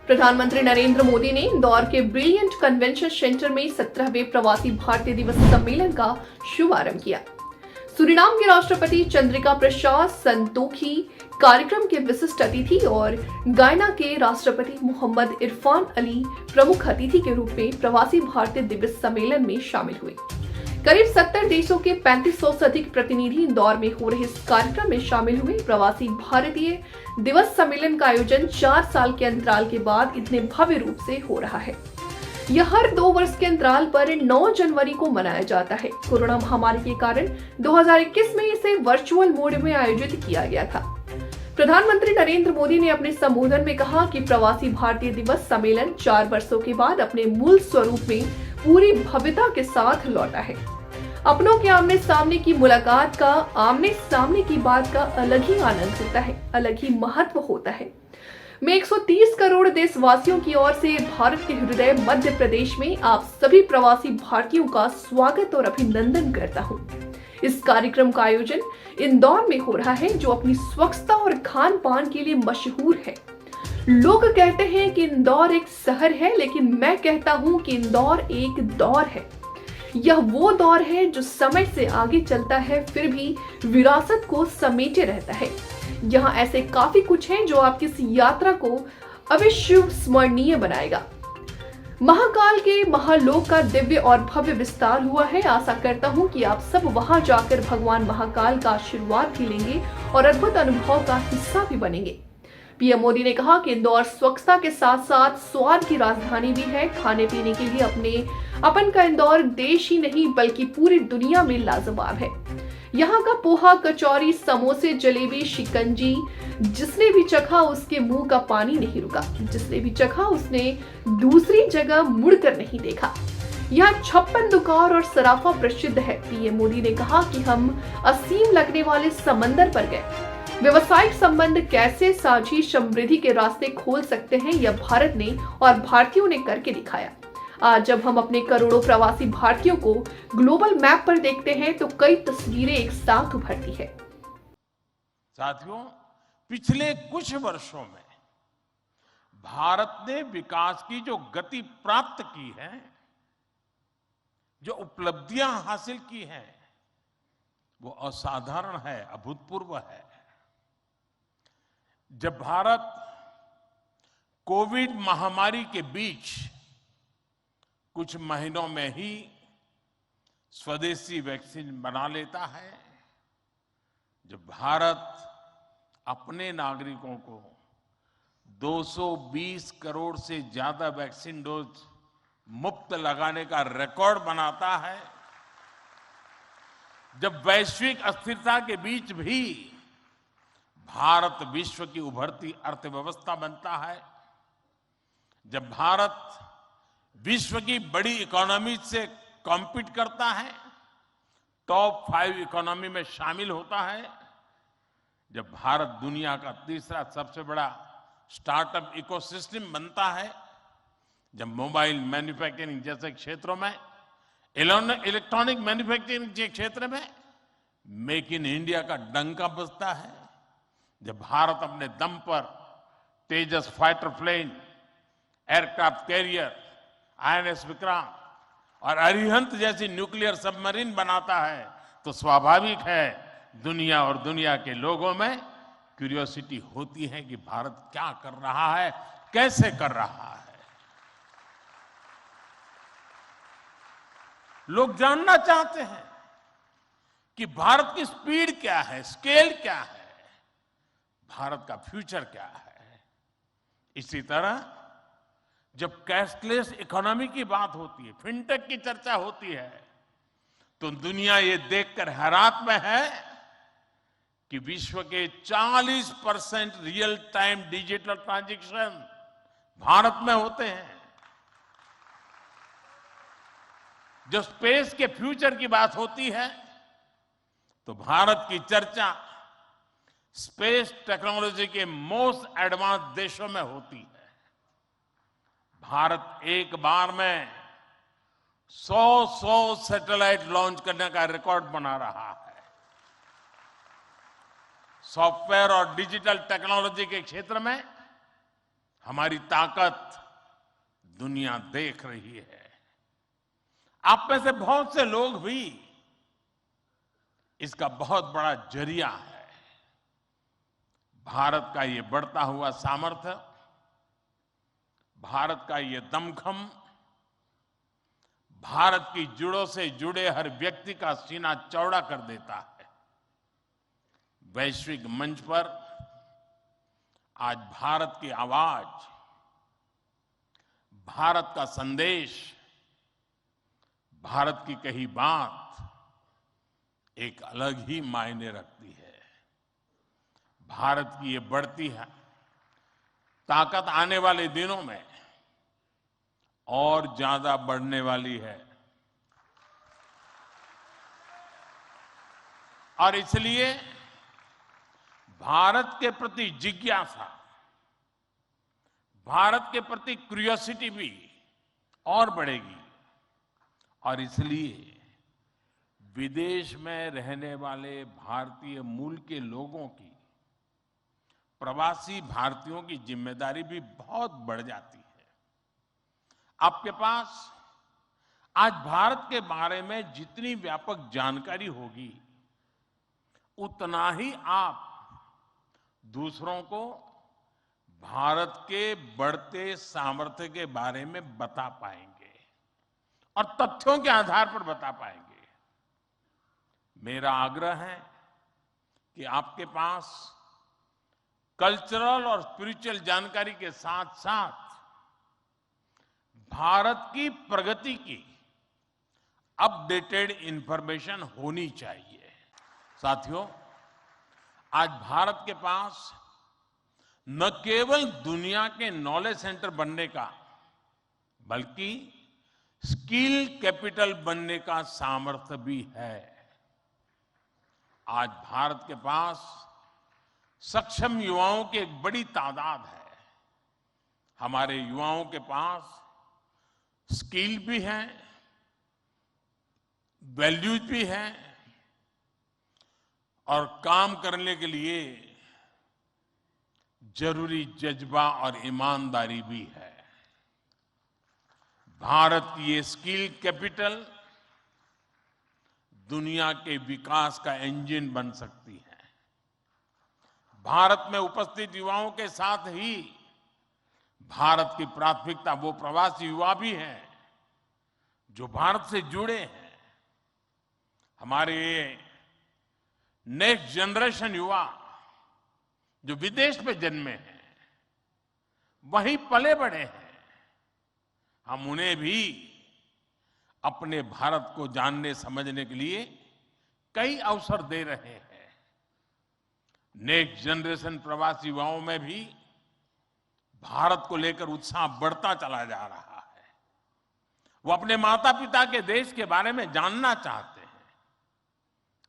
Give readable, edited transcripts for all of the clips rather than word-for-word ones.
प्रधानमंत्री नरेंद्र मोदी ने इंदौर के ब्रिलियंट कन्वेंशन सेंटर में 17वें प्रवासी भारतीय दिवस सम्मेलन का शुभारंभ किया। सूरीनाम के राष्ट्रपति चंद्रिका प्रसाद संतोखी कार्यक्रम के विशिष्ट अतिथि और गायना के राष्ट्रपति मोहम्मद इरफान अली प्रमुख अतिथि के रूप में प्रवासी भारतीय दिवस सम्मेलन में शामिल हुए। करीब 70 देशों के 3500 से अधिक प्रतिनिधि इंदौर में हो रहे इस कार्यक्रम में शामिल हुए। प्रवासी भारतीय दिवस सम्मेलन का आयोजन 4 साल के अंतराल के बाद इतने भव्य रूप से हो रहा है। यह हर 2 वर्ष के अंतराल पर 9 जनवरी को मनाया जाता है। कोरोना महामारी के कारण 2021 में इसे वर्चुअल मोड में आयोजित किया गया था। प्रधानमंत्री नरेंद्र मोदी ने अपने संबोधन में कहा कि प्रवासी भारतीय दिवस सम्मेलन 4 वर्षों के बाद अपने मूल स्वरूप में पूरी भव्यता के साथ लौटा है। अपनों के आमने सामने की मुलाकात का, आमने सामने की बात का अलग ही आनंद होता है, अलग ही महत्व होता है। मैं 130 करोड़ देशवासियों की ओर से भारत के हृदय मध्य प्रदेश में आप सभी प्रवासी भारतीयों का स्वागत और अभिनंदन करता हूँ। इस कार्यक्रम का आयोजन इंदौर में हो रहा है, जो अपनी स्वच्छता और खान पान के लिए मशहूर है। लोग कहते हैं कि इंदौर एक शहर है, लेकिन मैं कहता हूँ कि इंदौर एक दौर है। यह वो दौर है जो समय से आगे चलता है, फिर भी विरासत को समेटे रहता है। यहाँ ऐसे काफी कुछ है जो आपकी इस यात्रा को अविस्मरणीय बनाएगा। महाकाल के महालोक का दिव्य और भव्य विस्तार हुआ है। आशा करता हूँ कि आप सब वहां जाकर भगवान महाकाल का आशीर्वाद भी लेंगे और अद्भुत अनुभव का हिस्सा भी बनेंगे। पीएम मोदी ने कहा कि इंदौर स्वच्छता के साथ साथ स्वाद की राजधानी भी है। खाने पीने के लिए अपन का इंदौर देश ही नहीं बल्कि पूरी दुनिया में लाजवाब है। यहाँ का पोहा, कचौरी, समोसे, जलेबी, शिकंजी, जिसने भी चखा उसके मुंह का पानी नहीं रुका। जिसने भी चखा उसने दूसरी जगह मुड़कर नहीं देखा। यहाँ 56 दुकान और सराफा प्रसिद्ध है। पीएम मोदी ने कहा कि हम असीम लगने वाले समंदर पर गए। व्यवसायिक संबंध कैसे साझी समृद्धि के रास्ते खोल सकते हैं, यह भारत ने और भारतीयों ने करके दिखाया। आज जब हम अपने करोड़ों प्रवासी भारतीयों को ग्लोबल मैप पर देखते हैं तो कई तस्वीरें एक साथ उभरती है। साथियों, पिछले कुछ वर्षों में भारत ने विकास की जो गति प्राप्त की है, जो उपलब्धियां हासिल की हैं, वो असाधारण है, अभूतपूर्व है। जब भारत कोविड महामारी के बीच कुछ महीनों में ही स्वदेशी वैक्सीन बना लेता है, जब भारत अपने नागरिकों को 220 करोड़ से ज्यादा वैक्सीन डोज मुफ्त लगाने का रिकॉर्ड बनाता है, जब वैश्विक अस्थिरता के बीच भी भारत विश्व की उभरती अर्थव्यवस्था बनता है, जब भारत विश्व की बड़ी इकोनॉमी से कॉम्पीट करता है, टॉप 5 इकोनॉमी में शामिल होता है, जब भारत दुनिया का तीसरा सबसे बड़ा स्टार्टअप इकोसिस्टम बनता है, जब मोबाइल मैन्युफैक्चरिंग जैसे क्षेत्रों में, इलेक्ट्रॉनिक मैन्युफैक्चरिंग के क्षेत्र में मेक इन इंडिया का डंका बजता है, जब भारत अपने दम पर Tejas fighter plane, aircraft carrier, INS Vikrant और अरिहंत जैसी न्यूक्लियर सबमरीन बनाता है, तो स्वाभाविक है दुनिया और दुनिया के लोगों में क्यूरियोसिटी होती है कि भारत क्या कर रहा है, कैसे कर रहा है। लोग जानना चाहते हैं कि भारत की स्पीड क्या है, स्केल क्या है, भारत का फ्यूचर क्या है। इसी तरह जब कैशलेस इकोनॉमी की बात होती है, फिनटेक की चर्चा होती है, तो दुनिया ये देखकर हैरात में है कि विश्व के 40% real time digital transaction Bharat में होते हैं। जो स्पेस के फ्यूचर की बात होती है, तो भारत की चर्चा स्पेस टेक्नोलॉजी के मोस्ट एडवांस देशों में होती है। भारत एक बार में 100 सैटेलाइट लॉन्च करने का रिकॉर्ड बना रहा है। सॉफ्टवेयर और डिजिटल टेक्नोलॉजी के क्षेत्र में हमारी ताकत दुनिया देख रही है। आप में से बहुत से लोग भी इसका बहुत बड़ा जरिया है। भारत का ये बढ़ता हुआ सामर्थ्य, भारत का ये दमखम, भारत की जड़ों से जुड़े हर व्यक्ति का सीना चौड़ा कर देता है। वैश्विक मंच पर आज भारत की आवाज, भारत का संदेश, भारत की कही बात एक अलग ही मायने रखती है। भारत की ये बढ़ती है ताकत आने वाले दिनों में और ज्यादा बढ़ने वाली है। और इसलिए भारत के प्रति जिज्ञासा, भारत के प्रति क्यूरियोसिटी भी और बढ़ेगी। और इसलिए विदेश में रहने वाले भारतीय मूल के लोगों की, प्रवासी भारतीयों की जिम्मेदारी भी बहुत बढ़ जाती है। आपके पास आज भारत के बारे में जितनी व्यापक जानकारी होगी, उतना ही आप दूसरों को भारत के बढ़ते सामर्थ्य के बारे में बता पाएंगे और तथ्यों के आधार पर बता पाएंगे। मेरा आग्रह है कि आपके पास कल्चरल और स्पिरिचुअल जानकारी के साथ साथ भारत की प्रगति की अपडेटेड इंफॉर्मेशन होनी चाहिए। साथियों, आज भारत के पास न केवल दुनिया के नॉलेज सेंटर बनने का, बल्कि स्किल कैपिटल बनने का सामर्थ्य भी है। आज भारत के पास सक्षम युवाओं की एक बड़ी तादाद है। हमारे युवाओं के पास स्किल भी है, वैल्यूज भी है और काम करने के लिए जरूरी जज्बा और ईमानदारी भी है। भारत की ये स्किल कैपिटल दुनिया के विकास का इंजन बन सकती है। भारत में उपस्थित युवाओं के साथ ही भारत की प्राथमिकता वो प्रवासी युवा भी हैं जो भारत से जुड़े हैं। हमारे नेक्स्ट जनरेशन युवा जो विदेश में जन्मे हैं, वहीं पले बड़े हैं, हम उन्हें भी अपने भारत को जानने समझने के लिए कई अवसर दे रहे हैं। नेक्स्ट जनरेशन प्रवासी युवाओं में भी भारत को लेकर उत्साह बढ़ता चला जा रहा है। वो अपने माता पिता के देश के बारे में जानना चाहते हैं,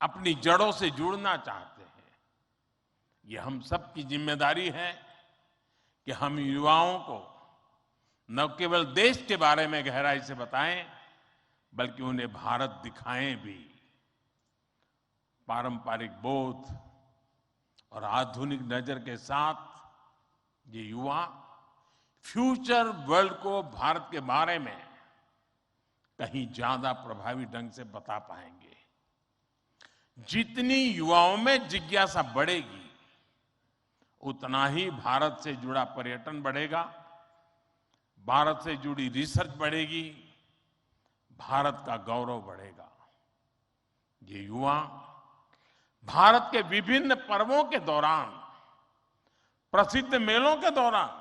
अपनी जड़ों से जुड़ना चाहते हैं। ये हम सब की जिम्मेदारी है कि हम युवाओं को न केवल देश के बारे में गहराई से बताएं, बल्कि उन्हें भारत दिखाएं भी। पारंपरिक बोध और आधुनिक नजर के साथ ये युवा फ्यूचर वर्ल्ड को भारत के बारे में कहीं ज्यादा प्रभावी ढंग से बता पाएंगे। जितनी युवाओं में जिज्ञासा बढ़ेगी, उतना ही भारत से जुड़ा पर्यटन बढ़ेगा, भारत से जुड़ी रिसर्च बढ़ेगी, भारत का गौरव बढ़ेगा। ये युवा भारत के विभिन्न पर्वों के दौरान, प्रसिद्ध मेलों के दौरान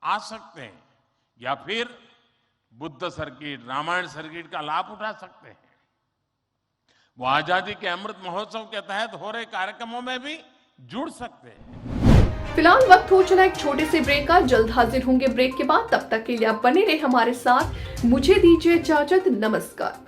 आ सकते हैं, या फिर बुद्ध सर्किट, रामायण सर्किट का लाभ उठा सकते हैं। वो आजादी के अमृत महोत्सव के तहत हो रहे कार्यक्रमों में भी जुड़ सकते हैं। फिलहाल वक्त हो चला एक छोटे से ब्रेक का। जल्द हाजिर होंगे ब्रेक के बाद। तब तक के लिए आप बने रहे हमारे साथ। मुझे दीजिए इजाजत। नमस्कार।